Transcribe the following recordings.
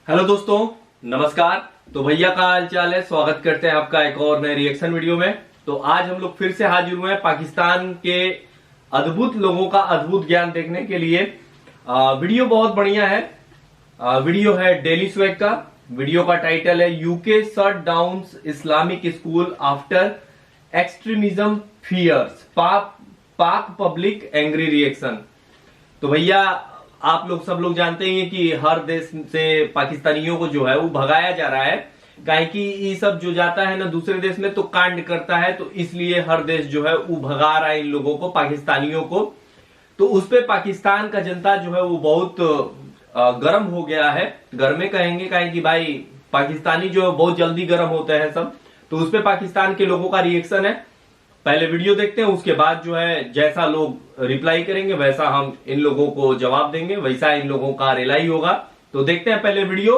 Hello दोस्तों, नमस्कार। तो भैया का हाल चाल है, स्वागत करते हैं आपका एक और नए रिएक्शन वीडियो में। तो आज हम लोग फिर से हाजिर हुए हैं पाकिस्तान के अद्भुत लोगों का अद्भुत ज्ञान देखने के लिए। वीडियो बहुत बढ़िया है। वीडियो है डेली स्वैग का। वीडियो का टाइटल है UK shut down Islamic school after extremism fears, Pak public angry reaction. तो भैया आप लोग सब लोग जानते ही हैं कि हर देश से पाकिस्तानियों को जो है वो भगाया जा रहा है। काहे कि ये सब जो जाता है ना दूसरे देश में तो कांड करता है, तो इसलिए हर देश जो है वो भगा रहा है इन लोगों को, पाकिस्तानियों को। तो उस पे पाकिस्तान का जनता जो है वो बहुत गर्म हो गया है। घर में कहेंगे काहे कि भाई पाकिस्तानी जो है बहुत जल्दी गर्म होते हैं सब। तो उस पे पाकिस्तान के लोगों का रिएक्शन है। पहले वीडियो देखते हैं, उसके बाद जो है जैसा लोग रिप्लाई करेंगे वैसा हम इन लोगों को जवाब देंगे, वैसा इन लोगों का रिलाई होगा। तो देखते हैं पहले वीडियो।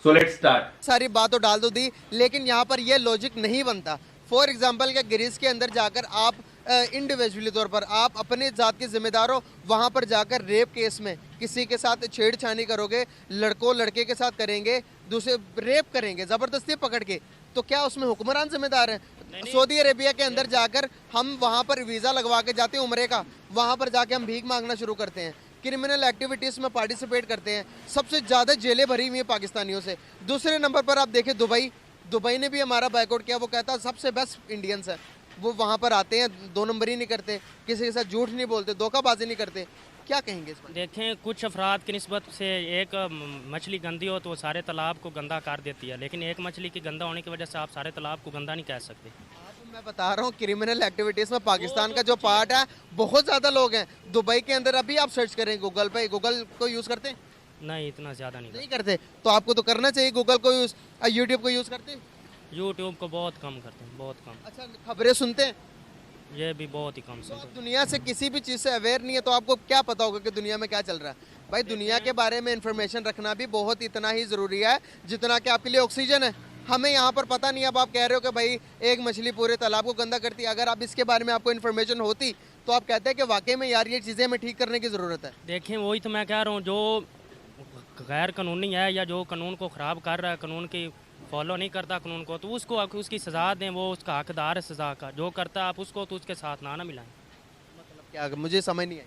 So let's start. सारी बात तो डाल दो दी, लेकिन यहाँ पर ये लॉजिक नहीं बनता। फॉर एग्जाम्पल क्या ग्रीस के अंदर जाकर आप इंडिविजुअली तौर पर आप अपने जात के जिम्मेदार हो, वहाँ पर जाकर रेप केस में किसी के साथ छेड़छानी करोगे, लड़कों लड़के के साथ करेंगे, दूसरे रेप करेंगे जबरदस्ती पकड़ के, तो क्या उसमें हुक्मरान जिम्मेदार है? सऊदी अरेबिया के अंदर जाकर हम वहाँ पर वीज़ा लगवा के जाते हैं उम्रे का, वहाँ पर जाके हम भीख मांगना शुरू करते हैं, क्रिमिनल एक्टिविटीज़ में पार्टिसिपेट करते हैं। सबसे ज़्यादा जेलें भरी हुई हैं पाकिस्तानियों से। दूसरे नंबर पर आप देखें दुबई ने भी हमारा बायकॉट किया। वो कहता है सबसे बेस्ट इंडियंस है, वो वहाँ पर आते हैं, दो नंबरी नहीं करते, किसी के साथ झूठ नहीं बोलते, धोखाबाजी नहीं करते। क्या कहेंगे इस पर? देखें, कुछ अफराद की निस्बत से एक मछली गंदी हो तो वो सारे तालाब को गंदा कर देती है, लेकिन एक मछली की गंदा होने की वजह से आप सारे तालाब को गंदा नहीं कह सकते। मैं बता रहा हूँ क्रिमिनल एक्टिविटीज़ में पाकिस्तान का जो पार्ट है, बहुत ज़्यादा लोग हैं दुबई के अंदर। अभी आप सर्च करें गूगल पे, गूगल को यूज़ करते हैं? नहीं, इतना ज़्यादा नहीं करते। तो आपको तो करना चाहिए गूगल को यूज़। यूट्यूब को यूज़ करते हैं? यूट्यूब को बहुत कम करते हैं, बहुत कम। अच्छा, खबरें सुनते हैं? ये भी बहुत ही कम तो सुनते हैं। दुनिया से किसी भी चीज़ से अवेयर नहीं है तो आपको क्या पता होगा कि दुनिया में क्या चल रहा है? भाई दुनिया के बारे में इंफॉर्मेशन रखना भी बहुत इतना ही ज़रूरी है जितना कि आपके लिए ऑक्सीजन है। हमें यहाँ पर पता नहीं। अब आप कह रहे हो कि भाई एक मछली पूरे तालाब को गंदा करती है। अगर आप इसके बारे में आपको इन्फॉर्मेशन होती तो आप कहते हैं कि वाकई में यार ये चीज़ें हमें ठीक करने की ज़रूरत है। देखें, वही तो मैं कह रहा हूँ, जो गैर कानूनी है या जो कानून को ख़राब कर रहा है, कानून की फॉलो नहीं करता कानून को, तो उसको आप उसकी सज़ा दें। वो उसका हकदार है सज़ा का। जो करता है आप उसको तो उसके साथ ना मिलाएं। मतलब क्या, मुझे समझ नहीं आई।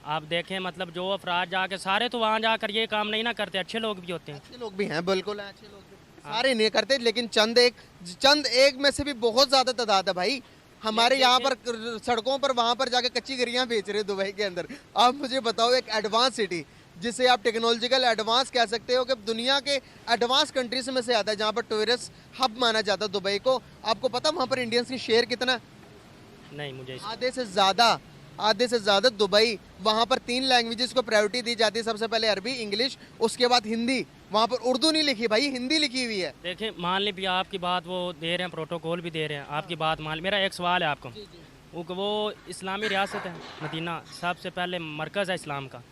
आप देखें, मतलब जो अफराद जाके सारे तो वहाँ जाकर ये काम नहीं ना करते, अच्छे लोग भी होते हैं। अच्छे लोग भी हैं, बिल्कुल हैं, अच्छे लोग भी सारे नहीं करते, लेकिन चंद एक में से भी बहुत ज़्यादा तादाद है भाई। हमारे यहाँ पर सड़कों पर वहाँ पर जाके कच्ची गरियाँ बेच रहे हैं दुबई के अंदर। आप मुझे बताओ, एक एडवांस सिटी जिसे आप टेक्नोलॉजिकल एडवांस कह सकते हो कि दुनिया के एडवांस कंट्रीज में से आता है, जहाँ पर टूरिस्ट हब माना जाता है दुबई को। आपको पता वहाँ पर इंडियंस की शेयर कितना है? नहीं, मुझे आधे से ज़्यादा दुबई। वहाँ पर 3 लैंग्वेजेस को प्रायोरिटी दी जाती है, सबसे पहले अरबी, इंग्लिश, उसके बाद हिंदी। वहाँ पर उर्दू नहीं लिखी भाई, हिंदी लिखी हुई है। देखिए, मान ली भी आपकी बात वो दे रहे हैं, प्रोटोकॉल भी दे रहे हैं, आपकी बात मान। मेरा एक सवाल है आपको। वो इस्लामी रियासत है मदीना, सबसे पहले मरकज़ है इस्लाम का।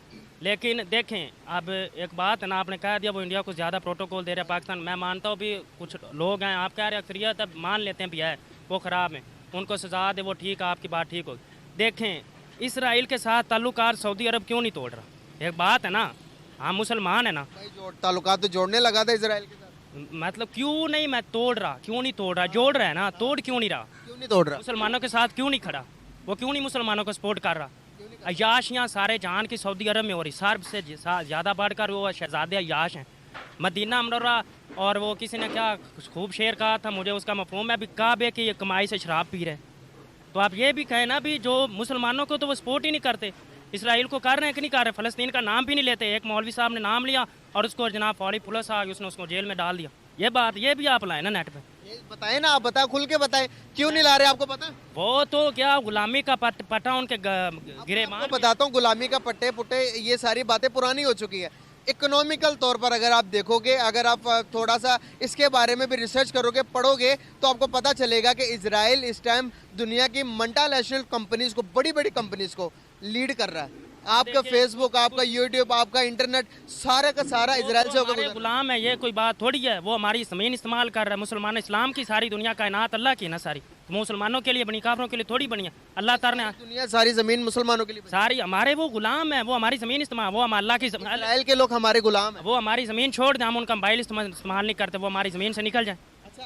लेकिन देखें, अब एक बात है ना, आपने कह दिया वो इंडिया को ज़्यादा प्रोटोकॉल दे रहा है पाकिस्तान। मैं मानता हूँ भी कुछ लोग हैं, आप कह रहे हैं अक्सरियत, अब मान लेते हैं भी है वो ख़राब है, उनको सज़ा दे, वो ठीक है, आपकी बात ठीक होगी। देखें, इसराइल के साथ ताल्लुकात सऊदी अरब क्यों नहीं तोड़ रहा? एक बात है ना, हम मुसलमान है ना भाई, ताल्लुकात तो जोड़ने लगा था इसराइल के साथ। मतलब क्यों नहीं मैं तोड़ रहा, क्यों नहीं तोड़ रहा? जोड़ रहा है ना, तोड़ क्यों नहीं रहा? क्यों नहीं तोड़ रहा? मुसलमानों के साथ क्यों नहीं खड़ा? वो क्यों नहीं मुसलमानों को सपोर्ट कर रहा? अयाशियाँ सारे जहान की सऊदी अरब में हो रही, सर्ब से ज़्यादा बढ़कर वो शहजादे अयाश हैं। मदीना मनौरा, और वो किसी ने क्या खूब शेर कहा था, मुझे उसका मफहूम है भी काबे की ये कमाई से शराब पी रहे। तो आप ये भी कहें ना भी जो मुसलमानों को तो वो सपोर्ट ही नहीं करते, इसराइल को कर रहे हैं कि नहीं कर रहे? फ़लस्तीन का नाम भी नहीं लेते। एक मौलवी साहब ने नाम लिया और उसको जनाब फौरी पुलिस आ गई, उसने उसको जेल में डाल दिया। ये बात ये भी आप लाए ना नेट पे। बताए ना, आप बताए, खुल के बताए क्यों नहीं ला रहे? आपको पता? वो तो क्या गुलामी का पट्टा उनके गिरेबान। बताता हूँ, गुलामी का पट्टे पुट्टे ये सारी बातें पुरानी हो चुकी है। इकोनॉमिकल तौर पर अगर आप देखोगे, अगर आप थोड़ा सा इसके बारे में भी रिसर्च करोगे, पढ़ोगे, तो आपको पता चलेगा कि इजराइल इस टाइम दुनिया की मल्टीनेशनल कंपनीज को, बड़ी बड़ी कंपनीज को लीड कर रहा है। आपका फेसबुक, आपका यूट्यूब, आपका इंटरनेट, सारा का सारा इजराइल से होकर गुलाम है। ये कोई बात थोड़ी है। वो हमारी ज़मीन इस्तेमाल कर रहा है। मुसलमान, इस्लाम की सारी दुनिया, कायनात अल्लाह की ना सारी। तो मुसलमानों के लिए बनी, काफिरों के लिए थोड़ी बनी है। अल्लाह ताला ने दुनिया सारी जमीन मुसलमानों के लिए बनी। सारी हमारे वो गुलाम है, वो हमारी जमीन इस्तेमाल, वो हम अल्लाह की इस्राएल के लोग हमारे गुलाम हैं। वो हमारी जमीन छोड़ दें, हम उनका मोबाइल इस्तेमाल नहीं करते, वो हमारी जमीन से निकल जाए।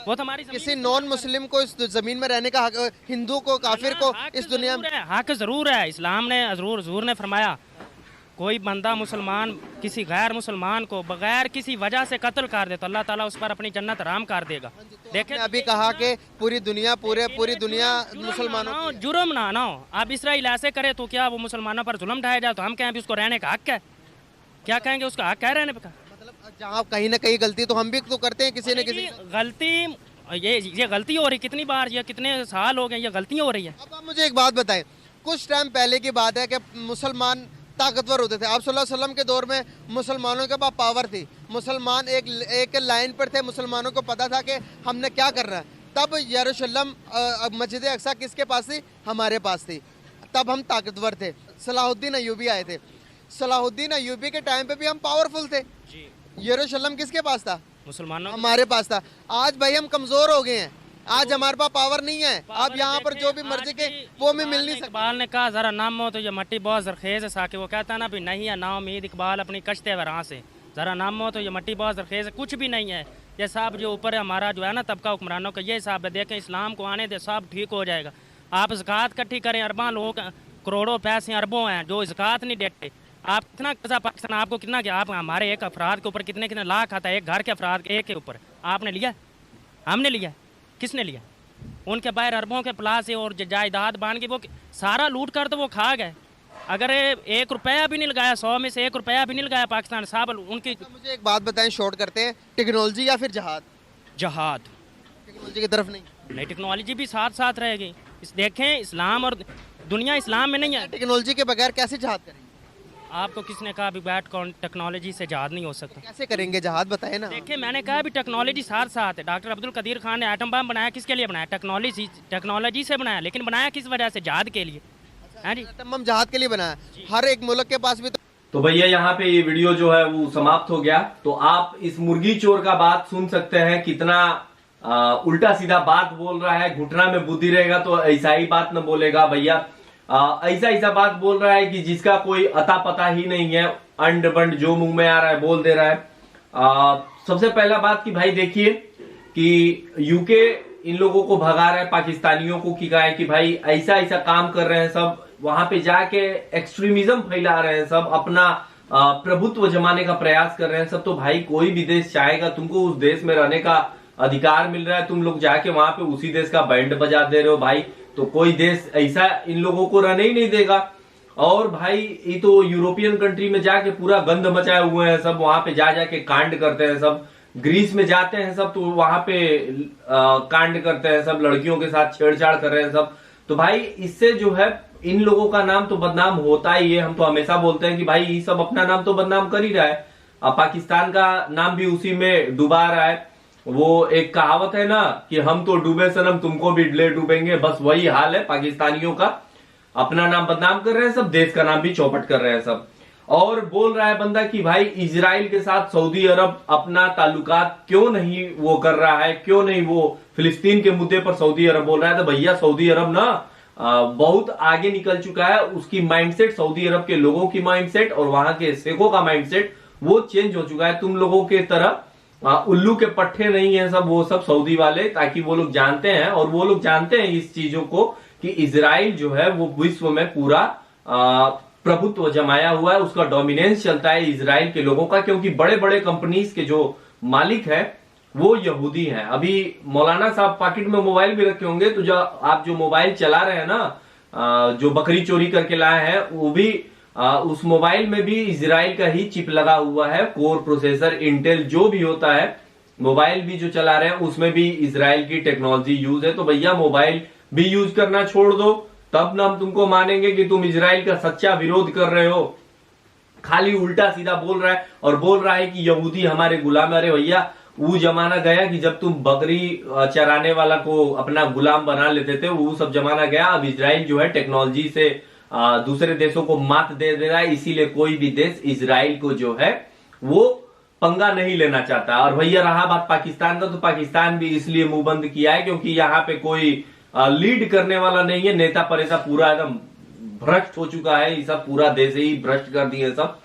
वो तो हमारी किसी नॉन मुस्लिम को इस जमीन में रहने का हक, हिंदू को, काफिर को इस दुनिया में हक जरूर है। इस्लाम ने हजूर ने फरमाया कोई बंदा मुसलमान किसी गैर मुसलमान को बगैर किसी वजह से कत्ल कर दे तो अल्लाह ताला उस पर अपनी जन्नत हराम कर देगा। देखें अभी कहा कि पूरी दुनिया मुसलमानों की है। जुर्म ना हो। अब इसराइल ऐसे करे तो क्या वो मुसलमानों पर जुल्म ढाया जाए तो हम कहें भी उसको रहने का हक है? क्या कहेंगे उसका हक है रहने का? मतलब जहाँ कहीं ना कहीं गलती तो हम भी तो करते हैं, किसी न किसी गलती। ये गलती हो रही, कितनी बार, ये कितने साल हो गए ये गलतियाँ हो रही है। अब आप मुझे एक बात बताएं, कुछ टाइम पहले की बात है कि मुसलमान ताकतवर होते थे। आप सल्लल्लाहु अलैहि वसल्लम के दौर में मुसलमानों के पास पावर थी, मुसलमान एक लाइन पर थे, मुसलमानों को पता था कि हमने क्या करना है। तब यरूशलेम मस्जिद अक्सा किसके पास थी? हमारे पास थी। तब हम ताकतवर थे। सलाहुद्दीन अय्यूबी आए थे। सलाहुद्दीन अय्यूबी के टाइम पे भी हम पावरफुल थे। यरूशलेम किसके पास था? मुसलमानों, हमारे पास था। आज भाई हम कमजोर हो गए हैं, आज हमारे पास पावर नहीं है। आप यहाँ पर जो भी मर्जी के वो भी मिल नहीं सकता। इकबाल ने कहा जरा नाम हो तो ये मट्टी बहुत जरखेज है साके, वो कहता है ना भी नहीं है ना उम्मीद इकबाल अपनी कश्ते वरां से, जरा नाम हो तो ये मट्टी बहुत जरखेज है, कुछ भी नहीं है। ये साहब जो ऊपर है हमारा जो है ना तबका हुक्मरानों का, ये हिसाब है। देखें इस्लाम को आने दे, सब ठीक हो जाएगा। आप ज़कात इकट्ठी करें, अरबा लोग, करोड़ों पैसे अरबों हैं जो ज़कात नहीं देते। आप कितना कर्जा पाकिस्तान आपको कितना कि आप हमारे एक अफराद के ऊपर कितने कितने लाख आता है, एक घर के अफराद एक के ऊपर आपने लिया, हमने लिया, किसने लिया? उनके बाहर अरबों के प्लास है और जायदाद बांध के वो सारा लूट कर तो वो खा गए। अगर 1 रुपया भी नहीं लगाया, 100 में से 1 रुपया भी नहीं लगाया पाकिस्तान साहब उनकी। मुझे एक बात बताएं, शॉर्ट करते हैं, टेक्नोलॉजी या फिर जहाद? जहाद। टेक्नोलॉजी की तरफ नहीं, टेक्नोलॉजी भी साथ साथ रहेगी। देखें इस्लाम और दुनिया इस्लाम में नहीं है। टेक्नोलॉजी के बगैर कैसे जहाद करेंगे? आपको किसने कहा भी बैट टेक्नोलॉजी से जहाद नहीं हो सकता? कैसे करेंगे जहाद, बताए ना। देखिए मैंने कहा भी टेक्नोलॉजी साथ साथ है। डॉक्टर अब्दुल कदीर खान ने एटम बम बनाया, किसके लिए बनाया? टेक्नोलॉजी से बनाया, लेकिन बनाया किस वजह से? जहाद के लिए। हाँ जी, एटम बम जहाद के लिए बनाया। हर एक मुल्क के पास भी तो भैया यहाँ पे ये वीडियो जो है वो समाप्त हो गया। तो आप इस मुर्गी चोर का बात सुन सकते हैं, कितना उल्टा सीधा बात बोल रहा है। घुटना में बुद्धि रहेगा तो ऐसा ही बात न बोलेगा भैया। ऐसा बात बोल रहा है कि जिसका कोई अता पता ही नहीं है, अंड बंड जो मुंह में आ रहा है बोल दे रहा है। सबसे पहला बात कि भाई देखिए कि यूके इन लोगों को भगा रहा है, पाकिस्तानियों को की है कि भाई ऐसा काम कर रहे हैं सब, वहां पे जाके एक्सट्रीमिज्म फैला रहे हैं सब, अपना प्रभुत्व जमाने का प्रयास कर रहे हैं सब। तो भाई कोई भी देश चाहेगा, तुमको उस देश में रहने का अधिकार मिल रहा है, तुम लोग जाके वहां पे उसी देश का बैंड बजा दे रहे हो भाई, तो कोई देश ऐसा इन लोगों को रहने ही नहीं देगा। और भाई ये तो यूरोपियन कंट्री में जाके पूरा गंद मचाए हुए हैं सब, वहां पे जाके कांड करते हैं सब। ग्रीस में जाते हैं सब तो वहां पे कांड करते हैं सब, लड़कियों के साथ छेड़छाड़ कर रहे हैं सब। तो भाई इससे जो है इन लोगों का नाम तो बदनाम होता ही है। हम तो हमेशा बोलते हैं कि भाई ये सब अपना नाम तो बदनाम कर ही रहा है, अब पाकिस्तान का नाम भी उसी में डुबा रहा है। वो एक कहावत है ना कि हम तो डूबे सनम तुमको भी ले डूबेंगे, बस वही हाल है पाकिस्तानियों का। अपना नाम बदनाम कर रहे हैं सब, देश का नाम भी चौपट कर रहे हैं सब। और बोल रहा है बंदा कि भाई इजराइल के साथ सऊदी अरब अपना ताल्लुकात क्यों नहीं वो कर रहा है, क्यों नहीं वो फिलिस्तीन के मुद्दे पर सऊदी अरब बोल रहा है। तो भैया सऊदी अरब ना बहुत आगे निकल चुका है, उसकी माइंडसेट, सऊदी अरब के लोगों की माइंडसेट और वहां के शेखों का माइंडसेट वो चेंज हो चुका है। तुम लोगों के तरह उल्लू के पट्टे नहीं है सब, वो सब सऊदी वाले, ताकि वो लोग जानते हैं और वो लोग जानते हैं इस चीजों को कि इजराइल जो है वो विश्व में पूरा प्रभुत्व जमाया हुआ है, उसका डोमिनेंस चलता है इजराइल के लोगों का, क्योंकि बड़े बड़े कंपनीज के जो मालिक है वो यहूदी हैं। अभी मौलाना साहब पॉकेट में मोबाइल भी रखे होंगे, तो जो आप जो मोबाइल चला रहे हैं ना, जो बकरी चोरी करके लाए हैं, वो भी उस मोबाइल में भी इजराइल का ही चिप लगा हुआ है, कोर प्रोसेसर इंटेल जो भी होता है, मोबाइल भी जो चला रहे हैं उसमें भी इजराइल की टेक्नोलॉजी यूज है। तो भैया मोबाइल भी यूज करना छोड़ दो, तब ना हम तुमको मानेंगे कि तुम इजराइल का सच्चा विरोध कर रहे हो। खाली उल्टा सीधा बोल रहा है और बोल रहा है कि यहूदी हमारे गुलाम। अरे भैया वो जमाना गया कि जब तुम बकरी चराने वाला को अपना गुलाम बना लेते थे, वो सब जमाना गया। अब इजराइल जो है टेक्नोलॉजी से दूसरे देशों को मात दे रहा है, इसीलिए कोई भी देश इजराइल को जो है वो पंगा नहीं लेना चाहता। और भैया रहा बात पाकिस्तान का, तो पाकिस्तान भी इसलिए मुंह बंद किया है क्योंकि यहाँ पे कोई लीड करने वाला नहीं है, नेता परेता पूरा एकदम भ्रष्ट हो चुका है, ये सब पूरा देश ही भ्रष्ट कर दिए सब।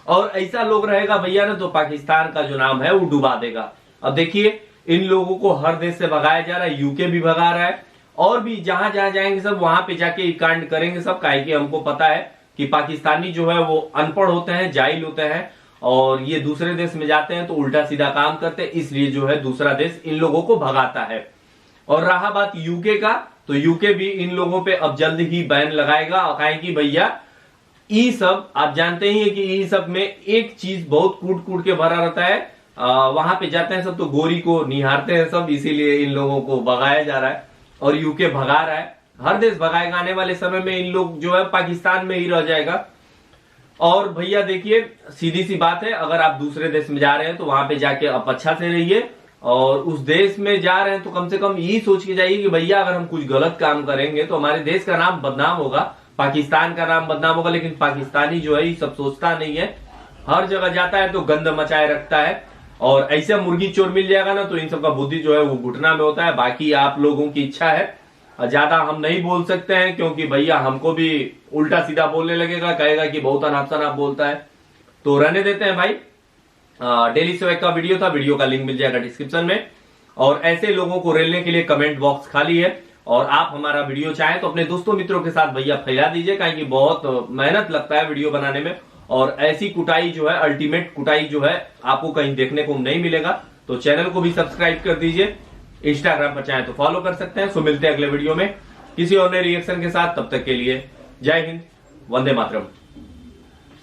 और ऐसा लोग रहेगा भैया ना तो पाकिस्तान का जो नाम है वो डुबा देगा। अब देखिए इन लोगों को हर देश से भगाया जा रहा है, यूके भी भगा रहा है, और भी जहां जहां जाएंगे सब वहां पे जाके ये कांड करेंगे सब। काहे कि हमको पता है कि पाकिस्तानी जो है वो अनपढ़ होते हैं, जाहिल होते हैं, और ये दूसरे देश में जाते हैं तो उल्टा सीधा काम करते हैं, इसलिए जो है दूसरा देश इन लोगों को भगाता है। और रहा बात यूके का, तो यूके भी इन लोगों पे अब जल्द ही बैन लगाएगा। काहे कि भैया ई सब आप जानते ही है कि ई सब में एक चीज बहुत कूट कूट के भरा रहता है, वहां पे जाते हैं सब तो गोरी को निहारते हैं सब, इसीलिए इन लोगों को भगाया जा रहा है और यूके भगा रहा है। हर देश भगाएगा, आने वाले समय में इन लोग जो है पाकिस्तान में ही रह जाएगा। और भैया देखिए सीधी सी बात है, अगर आप दूसरे देश में जा रहे हैं तो वहां पे जाके आप अच्छा से रहिए, और उस देश में जा रहे हैं तो कम से कम यही सोच के जाइए कि भैया अगर हम कुछ गलत काम करेंगे तो हमारे देश का नाम बदनाम होगा, पाकिस्तान का नाम बदनाम होगा। लेकिन पाकिस्तानी जो है ये सब सोचता नहीं है, हर जगह जाता है तो गंद मचाए रखता है, और ऐसे मुर्गी चोर मिल जाएगा ना तो इन सब का बुद्धि जो है वो घुटना में होता है। बाकी आप लोगों की इच्छा है, ज्यादा हम नहीं बोल सकते हैं क्योंकि भैया हमको भी उल्टा सीधा बोलने लगेगा, कहेगा कि बहुत अनाप शनाप बोलता है, तो रहने देते हैं भाई। डेली सेवक का वीडियो था, वीडियो का लिंक मिल जाएगा डिस्क्रिप्शन में, और ऐसे लोगों को रेलने के लिए कमेंट बॉक्स खाली है, और आप हमारा वीडियो चाहें तो अपने दोस्तों मित्रों के साथ भैया फैला दीजिए, क्योंकि बहुत मेहनत लगता है वीडियो बनाने में, और ऐसी कुटाई जो है, अल्टीमेट कुटाई जो है आपको कहीं देखने को नहीं मिलेगा। तो चैनल को भी सब्सक्राइब कर दीजिए, इंस्टाग्राम पर चाहे तो फॉलो कर सकते हैं। सो मिलते हैं अगले वीडियो में किसी और नए रिएक्शन के साथ, तब तक के लिए जय हिंद, वंदे मातरम।